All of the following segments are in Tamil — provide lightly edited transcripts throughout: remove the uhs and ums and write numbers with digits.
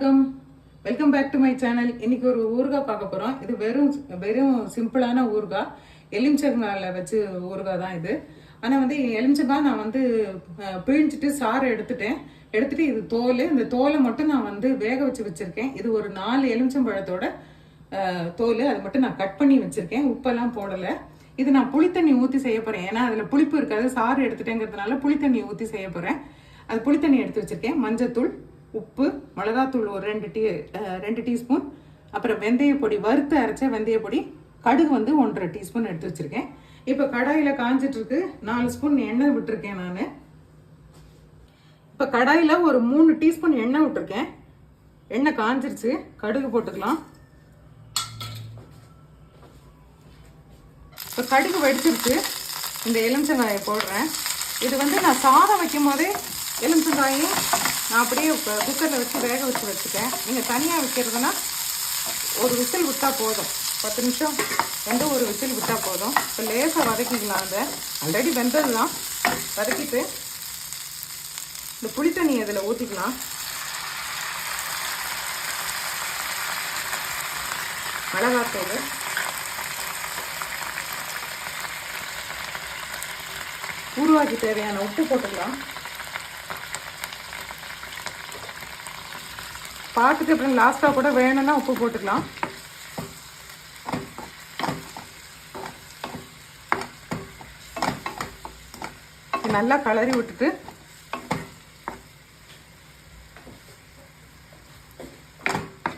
வணக்கம், welcome back to my channel. இன்னைக்கு ஒரு ஊறுகாய் பார்க்க போறோம். இது வெறும் சிம்பிளான ஊறுகாய், எலுமிச்சங்காயில வச்சு ஊறுகாய் தான் இது. ஆனா வந்து எலுமிச்சங்காய் நான் வந்து பிழிஞ்சிட்டு சாறை எடுத்துட்டு இது தோல், இந்த தோலை மட்டும் நான் வந்து வேக வச்சு வச்சிருக்கேன். இது ஒரு 4 எலுமிச்சம்பழத்தோட தோல், அது மட்டும் நான் கட் பண்ணி வச்சிருக்கேன். உப்பெல்லாம் போடலை. இது நான் புளித்தண்ணி ஊற்றி செய்ய போறேன். ஏன்னா அதுல புளிப்பு இருக்காது, சாறு எடுத்துட்டேங்கிறதுனால புளித்தண்ணி ஊற்றி செய்ய போறேன். அது புளித்தண்ணி எடுத்து வச்சிருக்கேன். மஞ்சத்தூள், உப்பு, மிளகாத்தூள் ஒரு 2 டீஸ்பூன், அப்புறம் வெந்தய பொடி, வறுத்து அரைச்ச வெந்தய பொடி, கடுகு வந்து 1.5 டீஸ்பூன் எடுத்து வச்சிருக்கேன். இப்போ கடாயில் காஞ்சிட்டு இருக்கு. 4 ஸ்பூன் எண்ணெய் விட்டுருக்கேன் நான். இப்போ கடாயில் ஒரு 3 டீஸ்பூன் எண்ணெய் விட்டுருக்கேன். எண்ணெய் காஞ்சிருச்சு, கடுகு போட்டுக்கலாம். இப்போ கடுகு வெடிச்சிருச்சு, இந்த எலுமிச்சங்காயை போடுறேன். இது வந்து நான் சாதம் வைக்கும் போதே எலுமிச்சங்காயும் நான் அப்படியே குக்கரில் வச்சு வேக வச்சுட்டேன். நீங்கள் தனியாக வைக்கிறதுனா ஒரு விசில் விட்டால் போதும், 10 நிமிஷம் வந்து ஒரு விசில் விட்டால் போதும். இப்போ லேசாக வதக்கிக்கலாம். அதை ஆல்ரெடி வெந்தது தான். வதக்கிட்டு இந்த புளித்தண்ணி அதில் ஊற்றிக்கலாம். மிளகாத்தூள், ஊறுகாய்க்கு தேவையான உப்பு போட்டுக்கலாம். பார்த்துட்டு அப்புறம் லாஸ்ட்டாக கூட வேணும்னா உப்பு போட்டுக்கலாம். நல்லா கலரி விட்டுட்டு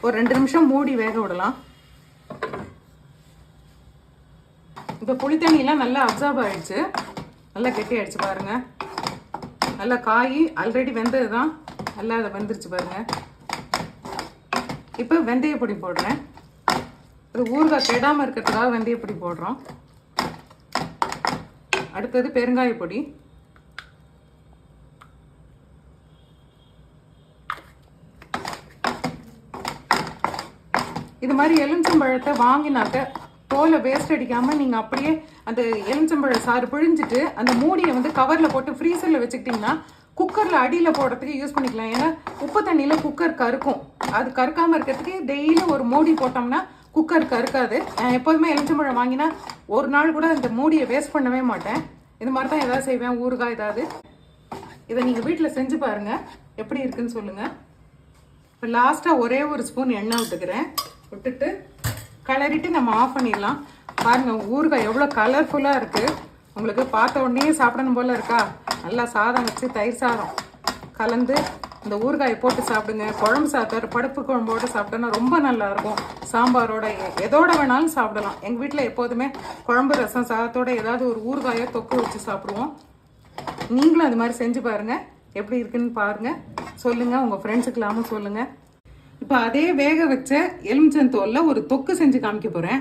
ஒரு 2 நிமிஷம் மூடி வேக விடலாம். இப்போ புளித்தண்ணிலாம் நல்லா அப்சார்ப் ஆயிடுச்சு, நல்லா கெட்டி ஆயிடுச்சு பாருங்க. நல்லா காய் ஆல்ரெடி வெந்தது தான், நல்லா அதை வெந்துருச்சு பாருங்க. இப்போ வெந்தய பொடி போடுறேன். அது ஊறுகாய் கெடாமல் இருக்கிறதுக்காக வெந்தய பொடி போடுறோம். அடுத்தது பெருங்காய பொடி, இது மாதிரி எலுமிச்சம்பழத்தை வாங்கினாக்க தோலை வேஸ்ட் அடிக்காமல் நீங்கள் அப்படியே அந்த எலுமிச்சம்பழ சாறு பிழிஞ்சிட்டு அந்த மூடியை வந்து கவரில் போட்டு ஃப்ரீசரில் வச்சுக்கிட்டிங்கன்னா குக்கரில் அடியில் போடுறதுக்கு யூஸ் பண்ணிக்கலாம். ஏன்னா உப்பு தண்ணியில் குக்கர் கருக்கும். அது கருக்காமல் இருக்கிறதுக்கு டெய்லி ஒரு மூடி போட்டோம்னா குக்கர் கருக்காது. எப்போதுமே எலுமிச்சம்பழம் வாங்கினா ஒரு நாள் கூட இந்த மூடியை வேஸ்ட் பண்ணவே மாட்டேன். இது மாதிரி தான் ஏதாவது செய்வேன், ஊறுகாய் ஏதாவது. இதை நீங்கள் வீட்டில் செஞ்சு பாருங்கள், எப்படி இருக்குன்னு சொல்லுங்கள். இப்போ லாஸ்ட்டாக ஒரே ஒரு ஸ்பூன் எண்ணெய் விட்டுட்டு கலரிட்டு நம்ம ஆஃப் பண்ணிடலாம். பாருங்கள் ஊறுகாய் எவ்வளோ கலர்ஃபுல்லாக இருக்குது. உங்களுக்கு பார்த்த உடனே சாப்பிடணும் போல் இருக்கா? நல்லா சாதம் வச்சு தயிர் சாதம் கலந்து இந்த ஊறுகாயை போட்டு சாப்பிடுங்க. குழம்பு சாப்பிட்டாரு, பருப்பு குழம்போடு சாப்பிட்டோன்னா ரொம்ப நல்லாயிருக்கும். சாம்பாரோட எதோட வேணாலும் சாப்பிடலாம். எங்கள் வீட்டில் எப்போதுமே குழம்பு, ரசம், சாதத்தோட ஏதாவது ஒரு ஊறுகாயோ தொக்கு வச்சு சாப்பிடுவோம். நீங்களும் அது மாதிரி செஞ்சு பாருங்கள், எப்படி இருக்குன்னு பாருங்கள், சொல்லுங்கள், உங்கள் ஃப்ரெண்ட்ஸுக்கெல்லாமும் சொல்லுங்கள். இப்போ அதே வேக வச்ச எலுமிச்சந்தோலில் ஒரு தொக்கு செஞ்சு காமிக்க போகிறேன்.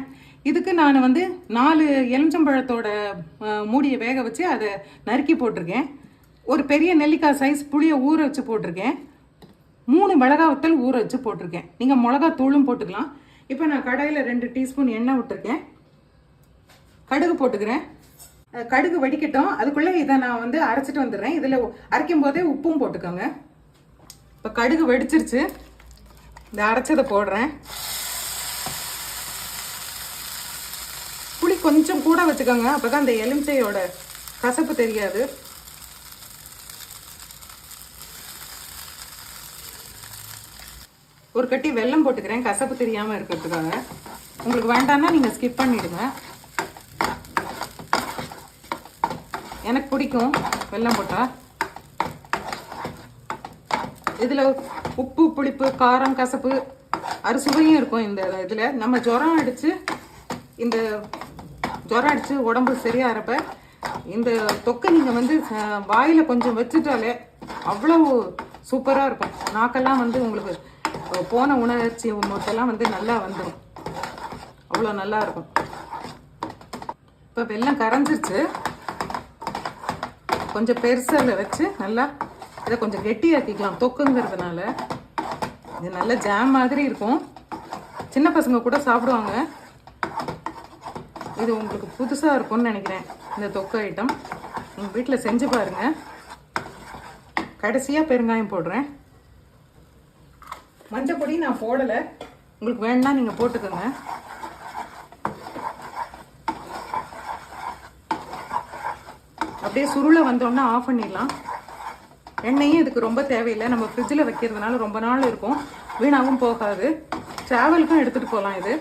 இதுக்கு நான் வந்து 4 எலுமிச்சம்பழத்தோட மூடியை வேக வச்சு அதை நறுக்கி போட்டிருக்கேன். ஒரு பெரிய நெல்லிக்காய் சைஸ் புளியை ஊற வச்சு போட்டிருக்கேன். 3 மிளகா வத்தல் ஊற வச்சு போட்டிருக்கேன். நீங்கள் மிளகா தூளும் போட்டுக்கலாம். இப்போ நான் கடாயில் 2 டீஸ்பூன் எண்ணெய் விட்டுருக்கேன். கடுகு போட்டுக்கிறேன். கடுகு வடிக்கட்டும், அதுக்குள்ளே இதை நான் வந்து அரைச்சிட்டு வந்துடுறேன். இதில் அரைக்கும் போதே உப்பும் போட்டுக்கோங்க. இப்போ கடுகு வெடிச்சிருச்சு, இந்த அரைச்சதை போடுறேன். புளி கொஞ்சம் கூட வச்சுக்கோங்க, அப்போ தான் இந்த எலுமிச்சையோட கசப்பு தெரியாது. ஒரு கட்டி வெல்லம் போட்டுக்கிறேன், கசப்பு தெரியாமல் இருக்கிறதுக்காக. உங்களுக்கு வேண்டாம்னா நீங்கள் ஸ்கிப் பண்ணிடுங்க. எனக்கு பிடிக்கும் வெல்லம் போட்டால். இதில் உப்பு, புளிப்பு, காரம், கசப்பு, அறுசுவையும் இருக்கும். இந்த இதில் நம்ம ஜுரம் அடித்து உடம்பு சரியாகிறப்ப இந்த தொக்கை நீங்கள் வந்து வாயில் கொஞ்சம் வச்சுட்டாலே அவ்வளோ சூப்பராக இருக்கும். நாக்கெல்லாம் வந்து உங்களுக்கு போன உணர்ச்சி மொத்தெல்லாம் வந்து நல்லா வந்துடும், அவ்வளோ நல்லா இருக்கும். இப்போ வெல்லம் கரைஞ்சிருச்சு. கொஞ்சம் பெருசில் வச்சு நல்லா இதை கொஞ்சம் கெட்டியாக்கிக்கலாம். தொக்குங்கிறதுனால இது நல்ல ஜாம் மாதிரி இருக்கும். சின்ன பசங்க கூட சாப்பிடுவாங்க. இது உங்களுக்கு புதுசாக இருக்கும்னு நினைக்கிறேன் இந்த தொக்கு ஐட்டம். நீங்கள் வீட்டில் செஞ்சு பாருங்கள். கடைசியாக பெருங்காயம் போடுறேன். மஞ்சள் பொடி நான் போடலை, உங்களுக்கு வேணும்னா நீங்கள் போட்டுக்கோங்க. அப்படியே சுருளை வந்தோடனே ஆஃப் பண்ணிடலாம். எண்ணெயும் இதுக்கு ரொம்ப தேவையில்லை, நம்ம ஃப்ரிட்ஜில் வைக்கிறதுனால ரொம்ப நாள் இருக்கும், வீணாகவும் போகாது. ட்ராவலுக்கும் எடுத்துகிட்டு போகலாம். இது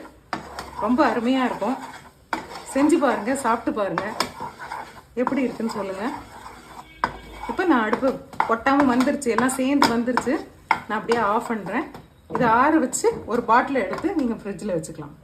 ரொம்ப அருமையாக இருக்கும். செஞ்சு பாருங்கள், சாப்பிட்டு பாருங்கள், எப்படி இருக்குன்னு சொல்லுங்கள். இப்போ நான் அடுப்பு கொட்டாமல் வந்துருச்சு, எல்லாம் சேர்ந்து வந்துருச்சு. நான் அப்படியே ஆஃப் பண்ணுறேன். இதை ஆற வச்சு ஒரு பாட்டில் எடுத்து நீங்கள் ஃப்ரிட்ஜில் வச்சுக்கலாம்.